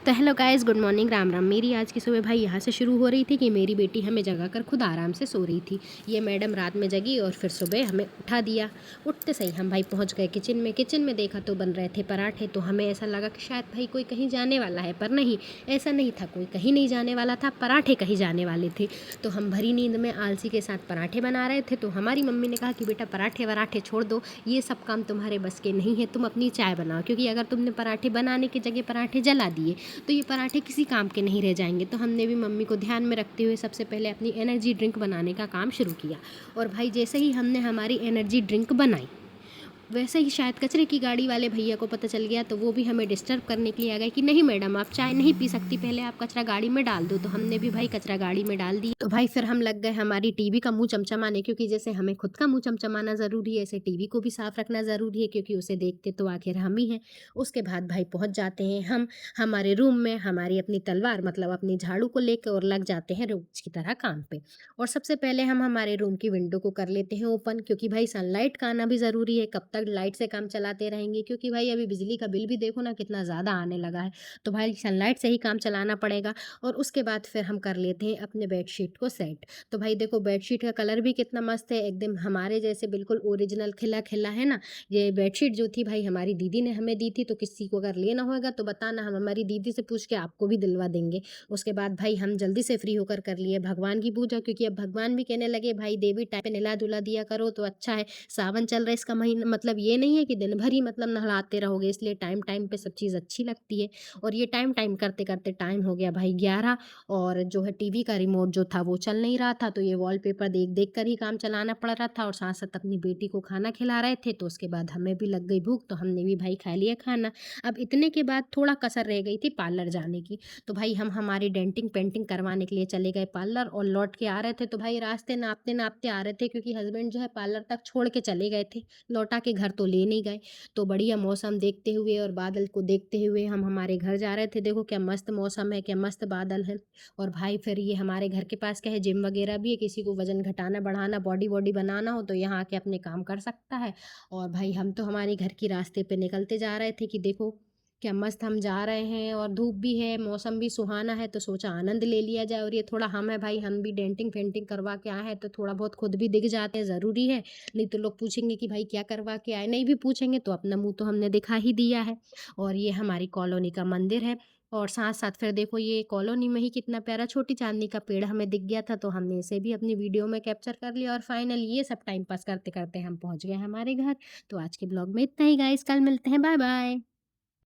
तो hello guys, good morning, Ram Ram. मेरी आज की सुबह भाई यहाँ से शुरू हो रही थी कि मेरी बेटी हमें जगाकर खुद आराम से सो रही थी। ये मैडम रात में जगी और फिर सुबह हमें उठा दिया। उठते सही हम भाई पहुँच गए किचन में देखा तो बन रहे थे पराठे। तो हमें ऐसा लगा कि शायद भाई कोई कहीं जाने वाला है, पर नहीं, ऐसा नहीं था। कोई कहीं नहीं जाने वाला था, पराठे कहीं जाने वाले थे। तो हम भरी नींद में आलसी के साथ पराठे बना रहे थे। तो हमारी मम्मी ने कहा कि बेटा पराठे वराठे छोड़ दो, ये सब काम तुम्हारे बस के नहीं है, तुम अपनी चाय बनाओ, क्योंकि अगर तुमने पराठे बनाने की जगह पराठे जला दिए तो ये पराठे किसी काम के नहीं रह जाएंगे। तो हमने भी मम्मी को ध्यान में रखते हुए सबसे पहले अपनी एनर्जी ड्रिंक बनाने का काम शुरू किया। और भाई जैसे ही हमने हमारी एनर्जी ड्रिंक बनाई, वैसे ही शायद कचरे की गाड़ी वाले भैया को पता चल गया। तो वो भी हमें डिस्टर्ब करने के लिए आ गए कि नहीं मैडम, आप चाय नहीं पी सकती, पहले आप कचरा गाड़ी में डाल दो। तो हमने भी भाई कचरा गाड़ी में डाल दी। तो भाई फिर हम लग गए हमारी टीवी का मुंह चमचमाने, क्योंकि जैसे हमें खुद का मुंह चमचमाना ज़रूरी है, ऐसे टीवी को भी साफ रखना ज़रूरी है, क्योंकि उसे देखते तो आखिर हम ही हैं। उसके बाद भाई पहुँच जाते हैं हम हमारे रूम में, हमारी अपनी तलवार मतलब अपनी झाड़ू को लेकर, और लग जाते हैं रोज की तरह काम पे। और सबसे पहले हम हमारे रूम की विंडो को कर लेते हैं ओपन, क्योंकि भाई सनलाइट का आना भी ज़रूरी है। कब तक लाइट से काम चलाते रहेंगे, क्योंकि भाई अभी बिजली का बिल भी देखो ना कितना ज़्यादा आने लगा है। तो भाई सनलाइट से ही काम चलाना पड़ेगा। और उसके बाद फिर हम कर लेते हैं अपने बेडशीट को सेट। तो भाई देखो बेडशीट का कलर भी कितना मस्त है, एकदम हमारे जैसे बिल्कुल ओरिजिनल खिला खिला है ना। ये बेडशीट जो थी भाई हमारी दीदी ने हमें दी थी। तो किसी को अगर लेना होगा तो बताना, हम हमारी दीदी से पूछ के आपको भी दिलवा देंगे। उसके बाद भाई हम जल्दी से फ्री होकर कर लिए भगवान की पूजा, क्योंकि अब भगवान भी कहने लगे भाई देवी टाइम पे नहला धुला दिया करो तो अच्छा है। सावन चल रहा है, इसका महीना मतलब ये नहीं है कि दिन भर ही मतलब नहलाते रहोगे, इसलिए टाइम टाइम पे सब चीज़ अच्छी लगती है। और ये टाइम टाइम करते करते टाइम हो गया भाई 11। और जो है टीवी का रिमोट जो था वो चल नहीं रहा था। तो ये वॉलपेपर देख देख कर ही काम चलाना पड़ रहा था, और साथ साथ अपनी बेटी को खाना खिला रहे थे। तो उसके बाद हमें भी लग गई भूख, तो हमने भी भाई खा लिया खाना। अब इतने के बाद थोड़ा कसर रह गई थी पार्लर जाने की। तो भाई हम हमारी डेंटिंग पेंटिंग करवाने के लिए चले गए पार्लर, और लौट के आ रहे थे तो भाई रास्ते नापते नापते आ रहे थे, क्योंकि हस्बैंड जो है पार्लर तक छोड़ के चले गए थे, लौटा के घर तो ले नहीं गए। तो बढ़िया मौसम देखते हुए और बादल को देखते हुए हम हमारे घर जा रहे थे। देखो क्या मस्त मौसम है, क्या मस्त बादल है। और भाई फिर ये हमारे घर के पास क्या है, जिम वगैरह भी है, किसी को वजन घटाना बढ़ाना बॉडी वॉडी बनाना हो तो यहाँ आके अपने काम कर सकता है। और भाई हम तो हमारे घर की रास्ते पे निकलते जा रहे थे कि देखो क्या मस्त हम जा रहे हैं, और धूप भी है, मौसम भी सुहाना है, तो सोचा आनंद ले लिया जाए। और ये थोड़ा हम है भाई, हम भी डेंटिंग पेंटिंग करवा के आए हैं, तो थोड़ा बहुत खुद भी दिख जाते हैं, ज़रूरी है। नहीं तो लोग पूछेंगे कि भाई क्या करवा के आए, नहीं भी पूछेंगे तो अपना मुंह तो हमने दिखा ही दिया है। और ये हमारी कॉलोनी का मंदिर है। और साथ साथ फिर देखो ये कॉलोनी में ही कितना प्यारा छोटी चांदनी का पेड़ हमें दिख गया था, तो हमने इसे भी अपनी वीडियो में कैप्चर कर लिया। और फाइनली ये सब टाइम पास करते करते हम पहुंच गए हमारे घर। तो आज के ब्लॉग में इतना ही गाइस, कल मिलते हैं, बाय बाय।